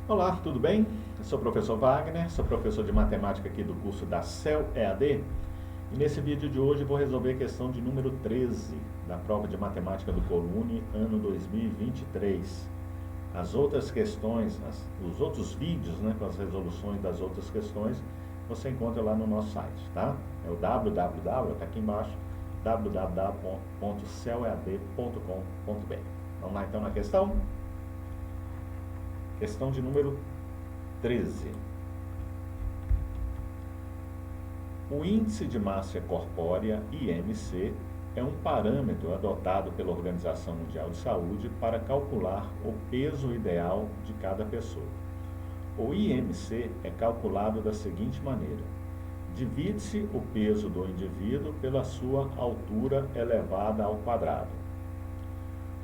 Olá, tudo bem? Eu sou o professor Wagner, sou professor de matemática aqui do curso da CEL EAD e nesse vídeo de hoje vou resolver a questão de número 13 da prova de matemática do Colune, ano 2023. As outras questões, os outros vídeos, com as resoluções das outras questões, você encontra lá no nosso site, tá? É o www, está aqui embaixo, www.celead.com.br. Vamos lá então na questão? Questão de número 13. O índice de massa corpórea, IMC, é um parâmetro adotado pela Organização Mundial de Saúde para calcular o peso ideal de cada pessoa. O IMC é calculado da seguinte maneira: divide-se o peso do indivíduo pela sua altura elevada ao quadrado.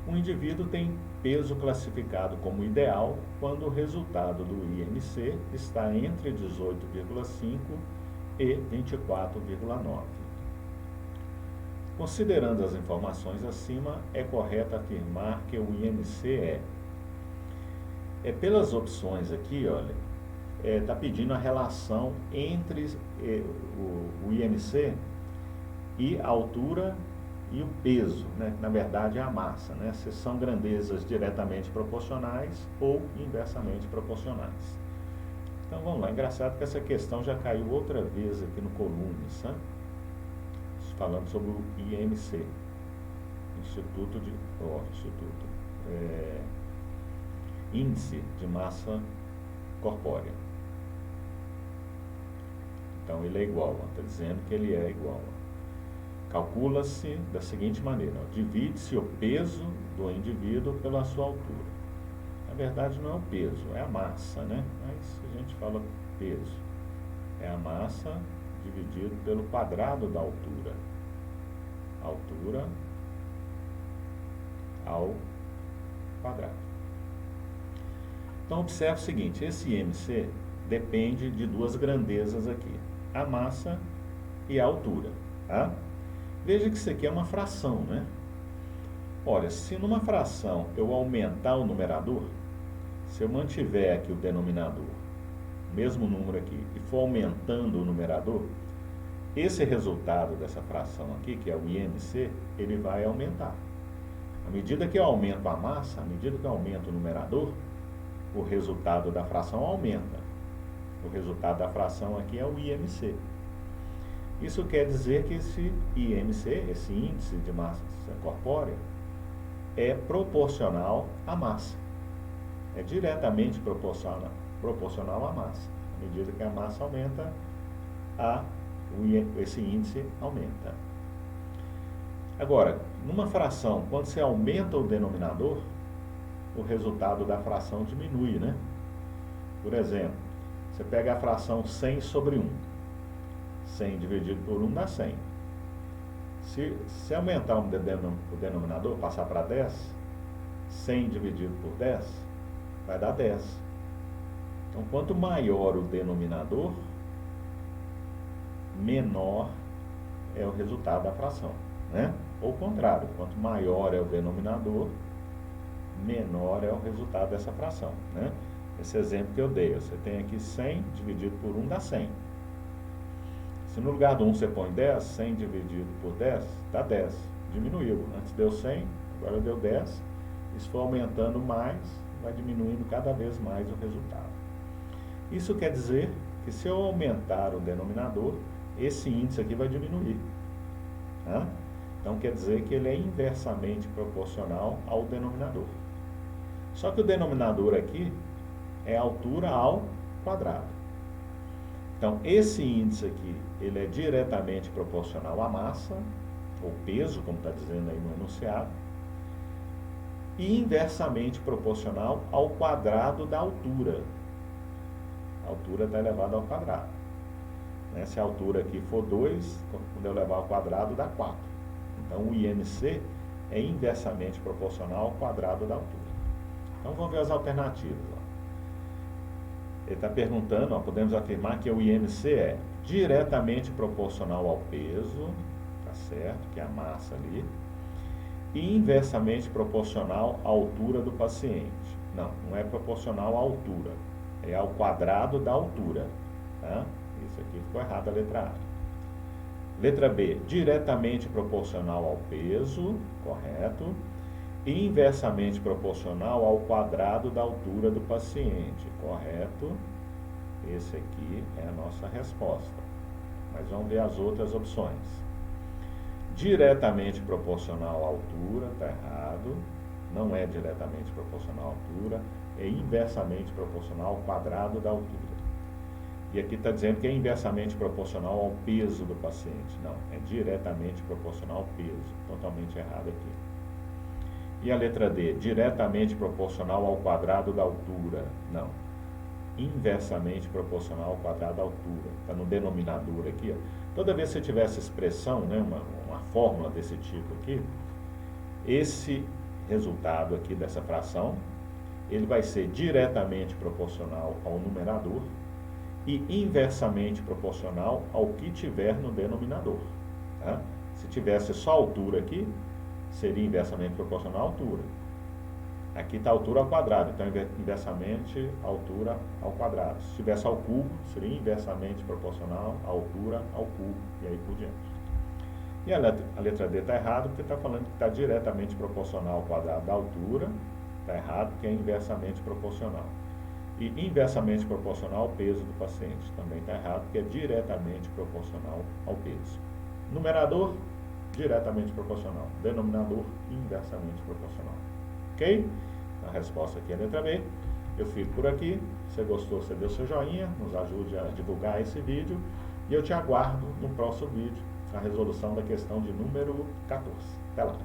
Um indivíduo tem peso classificado como ideal quando o resultado do IMC está entre 18,5 e 24,9. Considerando as informações acima, é correto afirmar que o IMC pelas opções aqui, olha, está pedindo a relação entre o IMC e a altura e o peso, na verdade é a massa, se são grandezas diretamente proporcionais ou inversamente proporcionais. Então vamos lá, engraçado que essa questão já caiu outra vez aqui no Colunes, falando sobre o IMC, Índice de Massa Corpórea. Então ele é igual, está dizendo que ele é igual. Calcula-se da seguinte maneira: divide-se o peso do indivíduo pela sua altura. Na verdade não é o peso, é a massa, Mas a gente fala peso. É a massa dividido pelo quadrado da altura. Altura ao quadrado. Então observe o seguinte: esse IMC depende de duas grandezas aqui: a massa e a altura, tá? Veja que isso aqui é uma fração, Olha, se numa fração eu aumentar o numerador, se eu mantiver aqui o denominador, mesmo número aqui, e for aumentando o numerador, esse resultado dessa fração aqui, que é o IMC, ele vai aumentar. À medida que eu aumento a massa, à medida que eu aumento o numerador, o resultado da fração aumenta. O resultado da fração aqui é o IMC. Isso quer dizer que esse IMC, esse índice de massa corpórea, é proporcional à massa. É diretamente proporcional à massa. À medida que a massa aumenta, esse índice aumenta. Agora, numa fração, quando você aumenta o denominador, o resultado da fração diminui, Por exemplo, você pega a fração 100 sobre 1. 100 dividido por 1 dá 100. Se aumentar o denominador, passar para 10, 100 dividido por 10 vai dar 10. Então, quanto maior o denominador, menor é o resultado da fração, Ou o contrário, quanto maior é o denominador, menor é o resultado dessa fração, Esse exemplo que eu dei, você tem aqui 100 dividido por 1 dá 100. Se no lugar do 1 você põe 10, 100 dividido por 10 dá 10. Diminuiu. Antes deu 100, agora deu 10. Isso for aumentando mais, vai diminuindo cada vez mais o resultado. Isso quer dizer que se eu aumentar o denominador, esse índice aqui vai diminuir. Então quer dizer que ele é inversamente proporcional ao denominador. Só que o denominador aqui é a altura ao quadrado. Então, esse índice aqui, ele é diretamente proporcional à massa, ou peso, como está dizendo aí no enunciado, e inversamente proporcional ao quadrado da altura. A altura está elevada ao quadrado. Se a altura aqui for 2, quando eu levar ao quadrado, dá 4. Então, o IMC é inversamente proporcional ao quadrado da altura. Então, vamos ver as alternativas. Ele está perguntando, podemos afirmar que o IMC é diretamente proporcional ao peso, tá certo, que é a massa ali, e inversamente proporcional à altura do paciente. Não, não é proporcional à altura. É ao quadrado da altura. Tá? Isso aqui ficou errado a letra A. Letra B, diretamente proporcional ao peso, correto. E inversamente proporcional ao quadrado da altura do paciente, correto? Esse aqui é a nossa resposta. Mas vamos ver as outras opções. Diretamente proporcional à altura, está errado. Não é diretamente proporcional à altura, é inversamente proporcional ao quadrado da altura. E aqui está dizendo que é inversamente proporcional ao peso do paciente. Não, é diretamente proporcional ao peso. Totalmente errado aqui. E a letra D, diretamente proporcional ao quadrado da altura. Não, inversamente proporcional ao quadrado da altura. Está no denominador aqui. Ó. Toda vez que você tiver essa expressão, né, uma fórmula desse tipo aqui, esse resultado aqui dessa fração, ele vai ser diretamente proporcional ao numerador e inversamente proporcional ao que tiver no denominador. Tá? Se tivesse só altura aqui, seria inversamente proporcional à altura. Aqui está a altura ao quadrado, então inversamente altura ao quadrado. Se tivesse ao cubo, seria inversamente proporcional à altura ao cubo, e aí por diante. E a letra D está errado, porque está falando que está diretamente proporcional ao quadrado da altura, está errado, porque é inversamente proporcional. E inversamente proporcional ao peso do paciente, também está errado, porque é diretamente proporcional ao peso. Numerador, diretamente proporcional. Denominador, inversamente proporcional. Ok? A resposta aqui é a letra B. Eu fico por aqui. Se você gostou, você dê o seu joinha, nos ajude a divulgar esse vídeo. E eu te aguardo no próximo vídeo, a resolução da questão de número 14. Até lá!